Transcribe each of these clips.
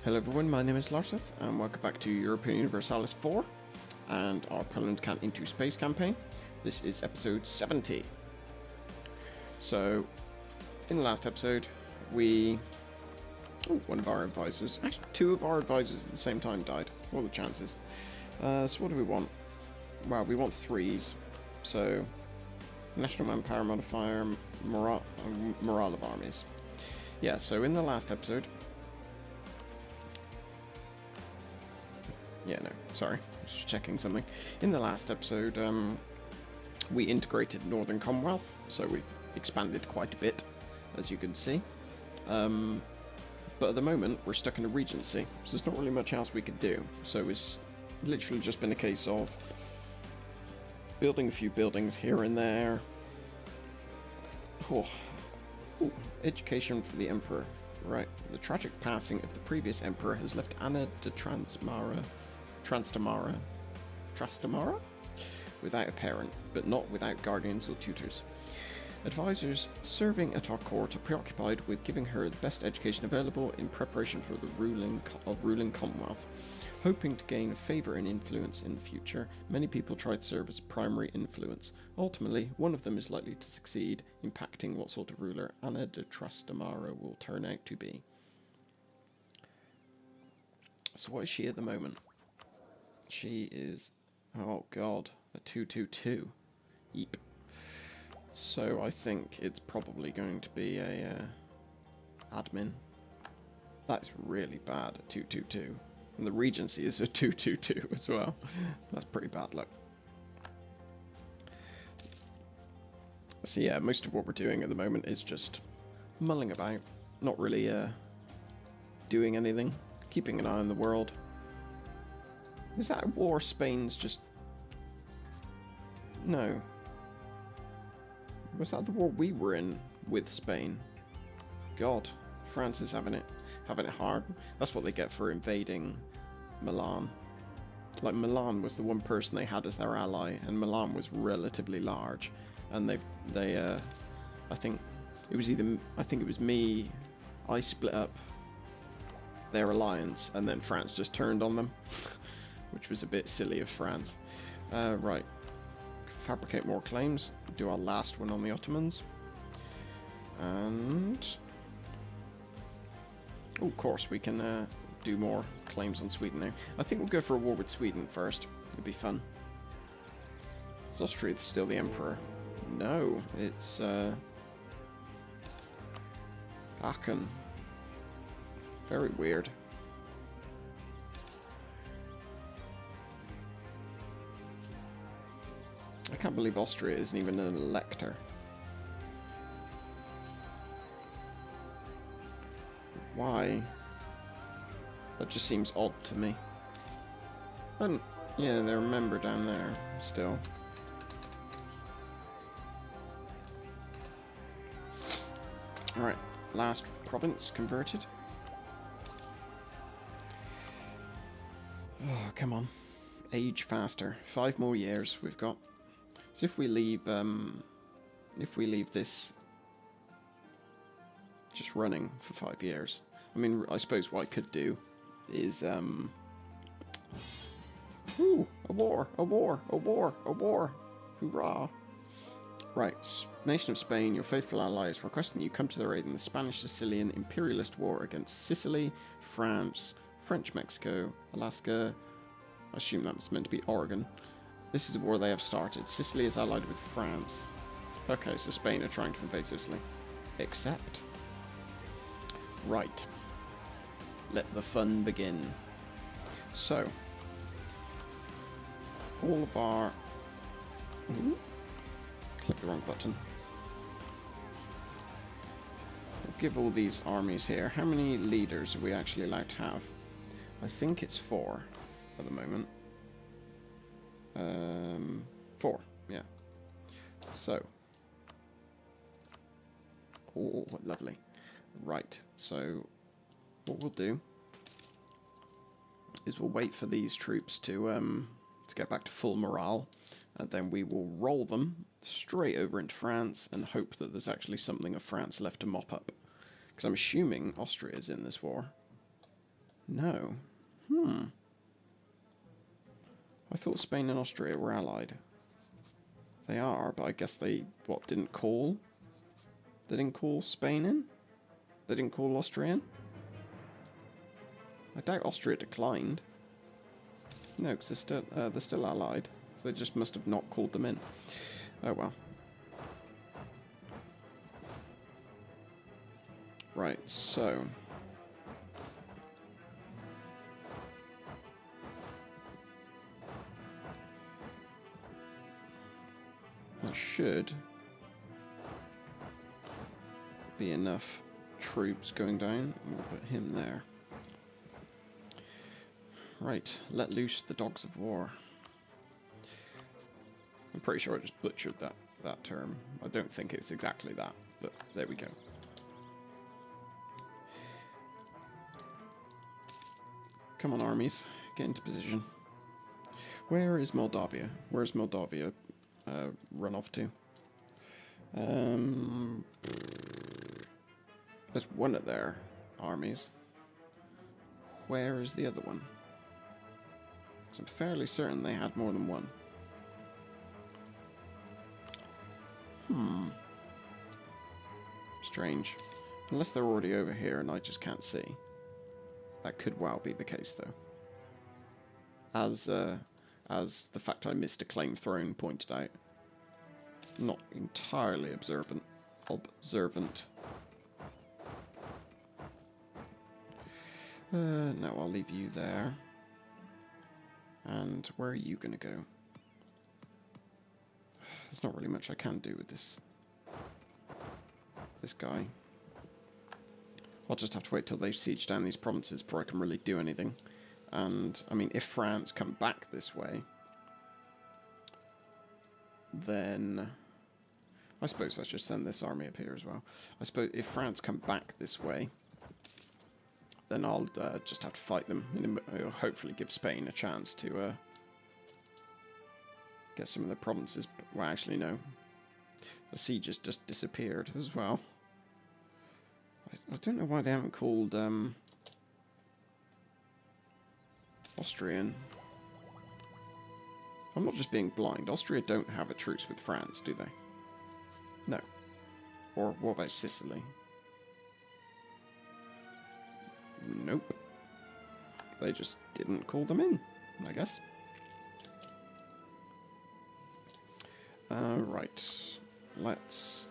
Hello everyone, my name is Larseth and welcome back to Europa Universalis IV and our Poland Can Into Space campaign. This is episode 70. So, in the last episode, one of our advisors, actually two of our advisors at the same time died. What are the chances? So what do we want? Well, we want threes. So, National Manpower Modifier, Morale of Armies. Yeah, so in the last episode... sorry, I was just checking something. In the last episode, we integrated Northern Commonwealth, so we've expanded quite a bit, as you can see. But at the moment, we're stuck in a regency, so there's not really much else we could do. So it's literally just been a case of building a few buildings here and there. Education for the Emperor. Right, the tragic passing of the previous Emperor has left Anna de Trastamara without a parent, but not without guardians or tutors. Advisors serving at our court are preoccupied with giving her the best education available in preparation for the ruling Commonwealth. Hoping to gain favour and influence in the future, many people try to serve as a primary influence. Ultimately, one of them is likely to succeed, impacting what sort of ruler Anna de Trastamara will turn out to be. So what is she at the moment? She is, oh god, a 2/2/2. Yeep. So I think it's probably going to be a admin. That's really bad, a 2/2/2. And the Regency is a 2/2/2 as well. That's pretty bad luck. So yeah, most of what we're doing at the moment is just mulling about, not really doing anything, keeping an eye on the world. Is that a war Spain's just... No. Was that the war we were in with Spain? God, France is having it hard. That's what they get for invading Milan. Like, Milan was the one person they had as their ally, and Milan was relatively large. And I think it was me. I split up their alliance, and then France just turned on them, which was a bit silly of France. Right, fabricate more claims. Do our last one on the Ottomans, and of course we can do more claims on Sweden now. I think we'll go for a war with Sweden first. It'd be fun. Is Austria still the Emperor? No, it's Aachen. Very weird. I can't believe Austria isn't even an elector. Why? That just seems odd to me. And yeah, they're a member down there still. Alright, last province converted. Oh, come on. Age faster. 5 more years we've got. So if we leave this just running for 5 years, I mean, I suppose what I could do is, ooh, a war, hurrah. Right, Nation of Spain, your faithful ally is requesting you come to their aid in the Spanish-Sicilian imperialist war against Sicily, France, French Mexico, Alaska. I assume that was meant to be Oregon. This is a war they have started. Sicily is allied with France. Okay, so Spain are trying to invade Sicily. Except. Right. Let the fun begin. So. All of our... Ooh. Click the wrong button. We'll give all these armies here. How many leaders are we actually allowed to have? I think it's 4 at the moment. 4, yeah. So. Oh, lovely. Right, so what we'll do is we'll wait for these troops to get back to full morale, and then we will roll them straight over into France and hope that there's actually something of France left to mop up. Because I'm assuming Austria is in this war. No. I thought Spain and Austria were allied. They are, but I guess they, didn't call? They didn't call Spain in? They didn't call Austria in? I doubt Austria declined. No, because they're still allied. So they just must have not called them in. Oh well. Right, so... that should be enough troops going down. We'll put him there. Right, let loose the dogs of war. I'm pretty sure I just butchered that term. I don't think it's exactly that, but there we go. Come on, armies, get into position. Where is Moldavia? Where's Moldavia run off to? There's one of their armies. Where is the other one? Because I'm fairly certain they had more than one. Strange. Unless they're already over here and I just can't see. That could well be the case, though. As the fact I missed a claim throne pointed out. Not entirely observant. No, I'll leave you there. And where are you going to go? There's not really much I can do with this guy. I'll just have to wait till they siege down these provinces before I can really do anything. And, I mean, if France come back this way, then I suppose I should send this army up here as well. I suppose if France come back this way, then I'll just have to fight them. And it'll hopefully give Spain a chance to get some of the provinces. Well, actually, no. The siege has just disappeared as well. I don't know why they haven't called Austrian. I'm not just being blind. Austria don't have a truce with France, do they? No. Or what about Sicily? Nope. They just didn't call them in, I guess. Right. Let's...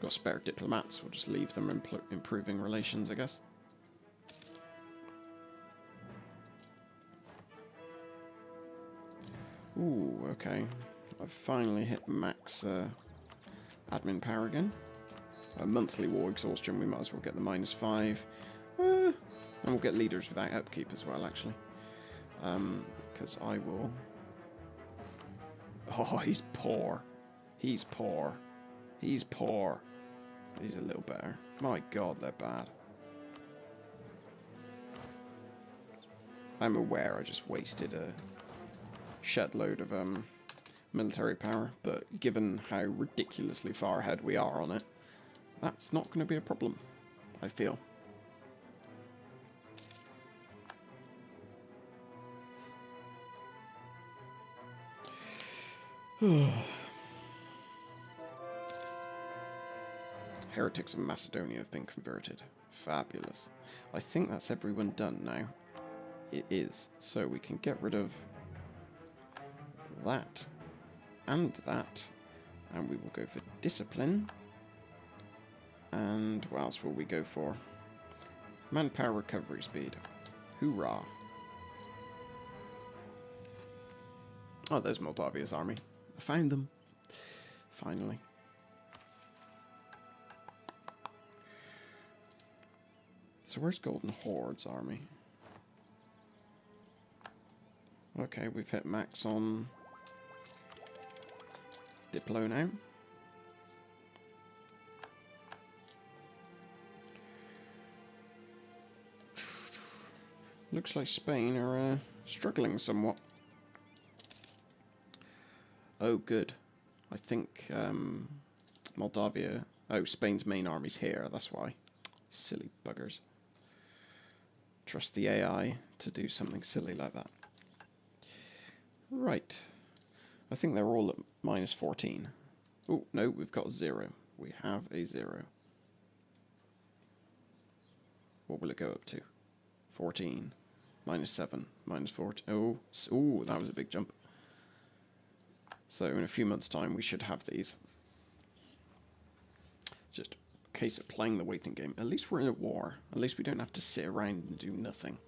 got spare diplomats. We'll just leave them improving relations, I guess. Ooh, okay. I've finally hit max admin power again. Monthly war exhaustion, we might as well get the -5. And we'll get leaders without upkeep as well, actually. Because I will... Oh, he's poor. He's poor. He's poor. He's a little better. My god, they're bad. I'm aware I just wasted a shed load of military power, but given how ridiculously far ahead we are on it, that's not going to be a problem, I feel. Heretics of Macedonia have been converted. Fabulous. I think that's everyone done now. It is. So we can get rid of that and that. And we will go for discipline. And what else will we go for? Manpower recovery speed. Hoorah. Oh, there's Moldavia's army. I found them. Finally. So where's Golden Horde's army? Okay, we've hit max on Diplo now. Looks like Spain are struggling somewhat. Oh, good. I think Moldavia... Oh, Spain's main army's here, that's why. Silly buggers. trust the AI to do something silly like that. Right. I think they're all at minus 14. Oh, no, we've got a 0. We have a 0. What will it go up to? 14. Minus 7. Minus 14. Oh, that was a big jump. So in a few months' time, we should have these. Just a case of playing the waiting game. At least we're in a war. At least we don't have to sit around and do nothing.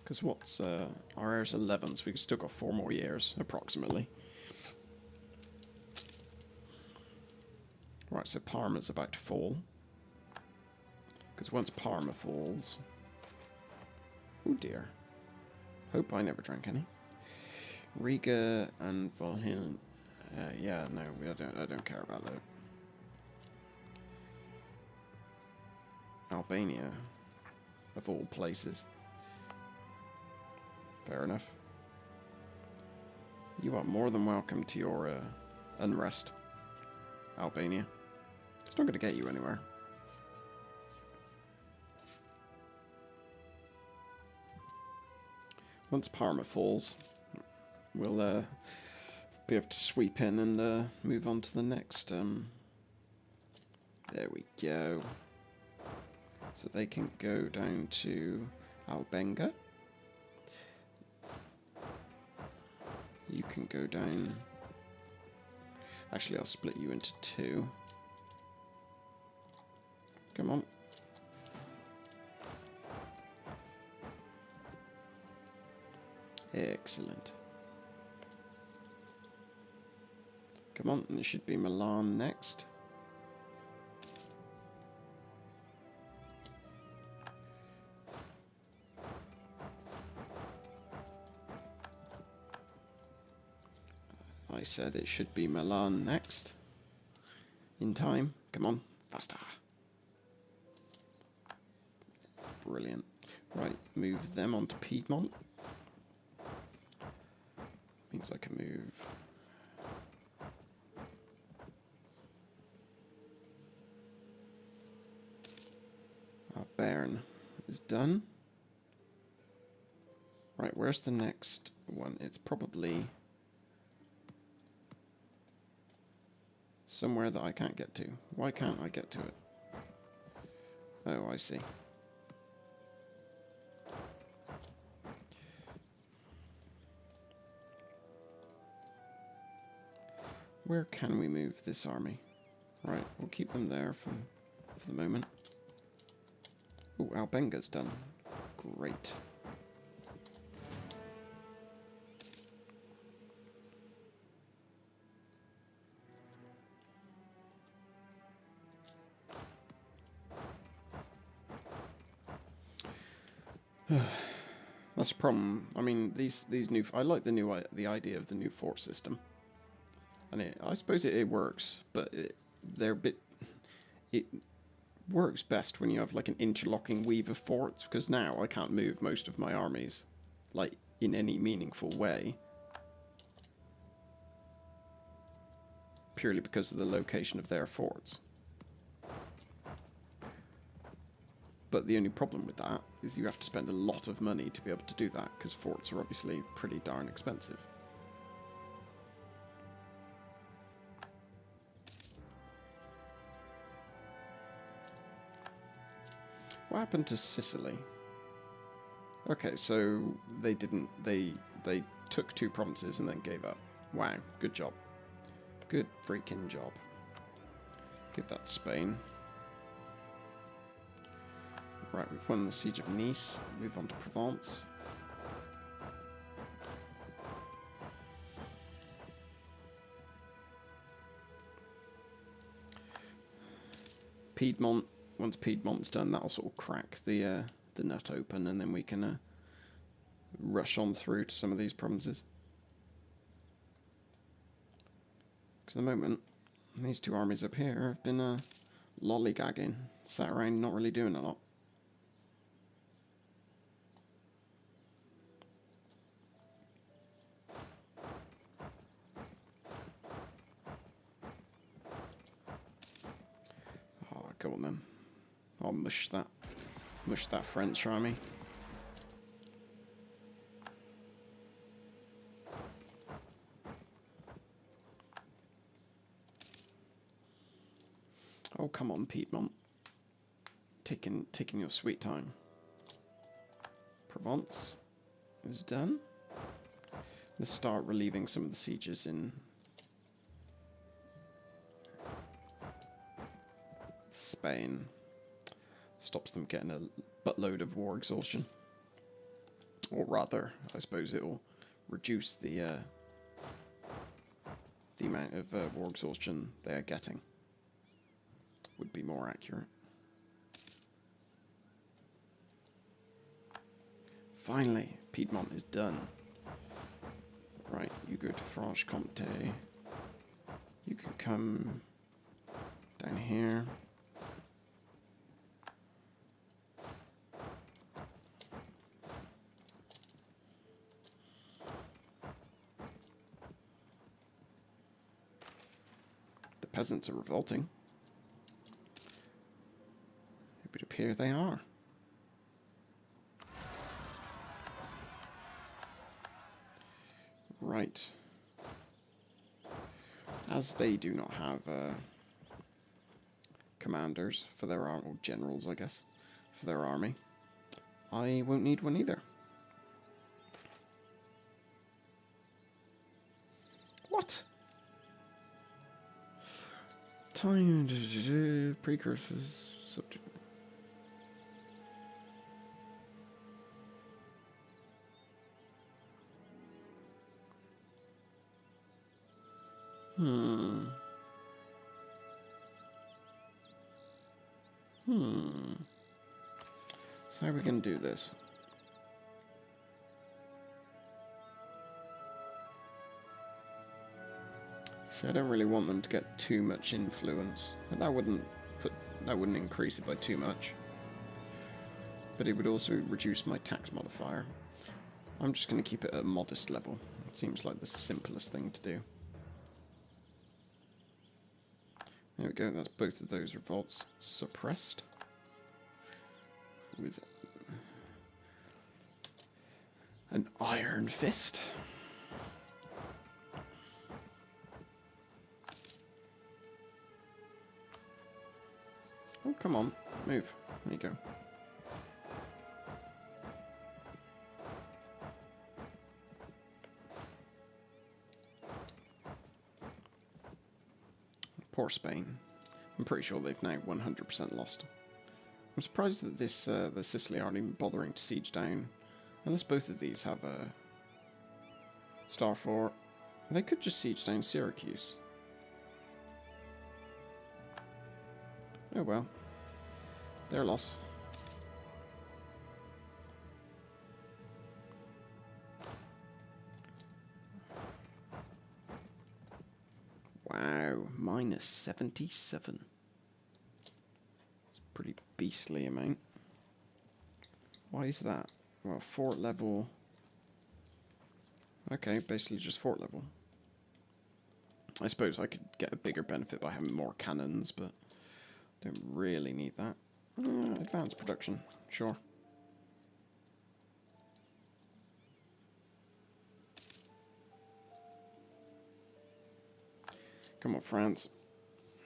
Because what's... our heir's 11, so we've still got 4 more years, approximately. Right, so Parma's about to fall. Because once Parma falls... Oh dear. Hope I never drank any. Riga and Volhiln. Yeah, no, I don't care about that. Albania, of all places. Fair enough. You are more than welcome to your unrest, Albania. It's not going to get you anywhere. Once Parma falls, we'll be able to sweep in and move on to the next. There we go. So they can go down to Albenga. You can go down... Actually, I'll split you into 2. Come on. Excellent. Come on, and it should be Milan next. I said it should be Milan next. In time. Come on, faster. Brilliant. Right, move them onto Piedmont. Means I can move... Our Bern is done. Right, where's the next one? It's probably... somewhere that I can't get to. Why can't I get to it? Oh, I see. Where can we move this army? Right, we'll keep them there for the moment. Oh, Albenga's done. Great. That's a problem. I mean, these new... I like the idea of the new fort system. And I suppose it works, but they're a bit... It works best when you have like an interlocking weave of forts, because now I can't move most of my armies, like, in any meaningful way. Purely because of the location of their forts. But the only problem with that is you have to spend a lot of money to be able to do that, because forts are obviously pretty darn expensive. What happened to Sicily? Okay, so they didn't... They took 2 provinces and then gave up. Wow, good job. Good freaking job. Give that to Spain. Right, we've won the Siege of Nice. Move on to Provence. Piedmont. Once Piedmont's done, that'll sort of crack the nut open, and then we can rush on through to some of these provinces. Because at the moment, these 2 armies up here have been lollygagging, sat around not really doing a lot. Oh, go on then. I'll mush that French army. Oh, come on, Piedmont. Taking your sweet time. Provence is done. Let's start relieving some of the sieges in Spain. Stops them getting a buttload of war exhaustion. Or rather, I suppose it'll reduce the amount of war exhaustion they're getting. Would be more accurate. Finally, Piedmont is done. Right, you go to Franche-Comté. You can come down here. The peasants are revolting. It would appear they are. Right. As they do not have commanders for their army, or generals, I guess, for their army, I won't need one either. What? Time precursors subject. So how are we going to do this? So I don't really want them to get too much influence. But that wouldn't increase it by too much. But it would also reduce my tax modifier. I'm just going to keep it at a modest level. It seems like the simplest thing to do. There we go, that's both of those revolts suppressed. With an iron fist. Oh, come on, move. There you go. Poor Spain. I'm pretty sure they've now 100% lost. I'm surprised that this the Sicily aren't even bothering to siege down. Unless both of these have a star fort. They could just siege down Syracuse. Oh well. Their loss. Wow, minus 77. It's a pretty beastly amount. Why is that? Well, fort level. Okay, basically just fort level. I suppose I could get a bigger benefit by having more cannons, but don't really need that. Advanced production, sure. Come on, France.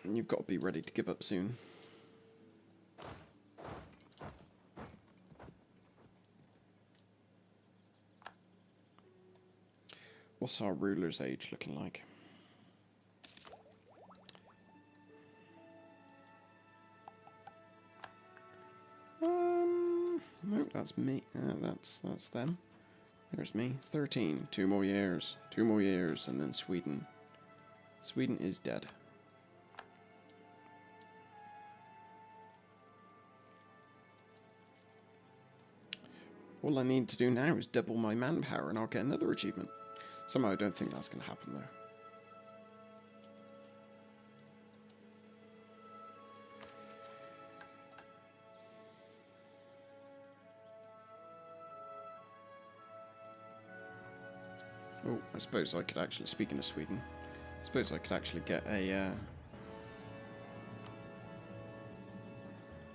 You've got to be ready to give up soon. What's our ruler's age looking like? Nope, that's me. That's them. There's me. 13. 2 more years. 2 more years, and then Sweden. Sweden is dead. All I need to do now is double my manpower and I'll get another achievement. Somehow I don't think that's going to happen there. Oh, I suppose I could actually, speaking of Sweden, I suppose I could actually get a,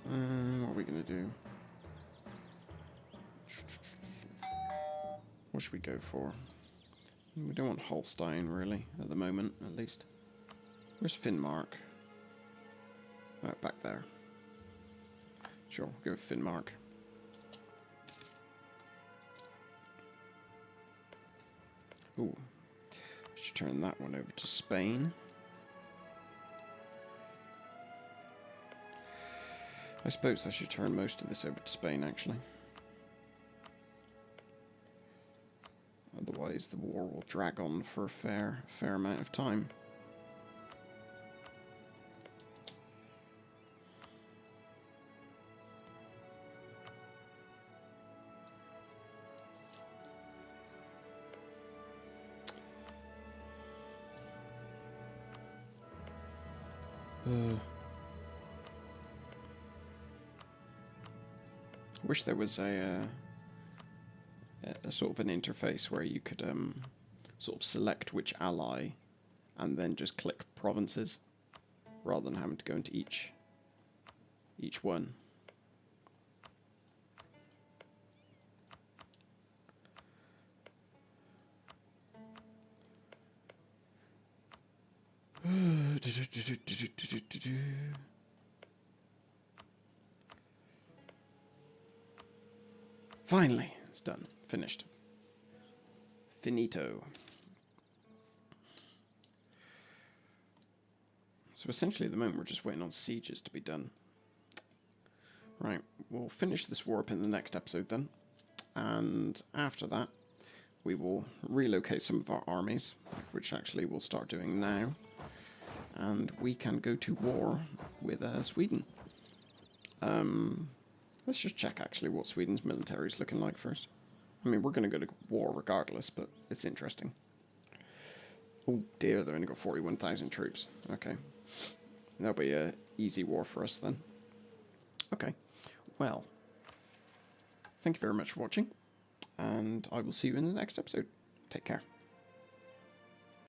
what are we going to do? What should we go for? We don't want Holstein, really, at the moment, at least. Where's Finnmark? Right, back there. Sure, we'll go with Finnmark. Ooh. I should turn that one over to Spain. I suppose I should turn most of this over to Spain, actually. Otherwise, the war will drag on for a fair amount of time. Wish there was a sort of an interface where you could sort of select which ally and then just click provinces rather than having to go into each one. Finally, it's done. Finished. Finito. So essentially at the moment we're just waiting on sieges to be done. Right, we'll finish this war up in the next episode then. And after that, we will relocate some of our armies, which actually we'll start doing now. And we can go to war with Sweden. Let's just check actually what Sweden's military is looking like first. I mean, we're going to go to war regardless, but it's interesting. Oh dear, they've only got 41,000 troops. Okay. That'll be an easy war for us then. Okay. Well, thank you very much for watching, and I will see you in the next episode. Take care.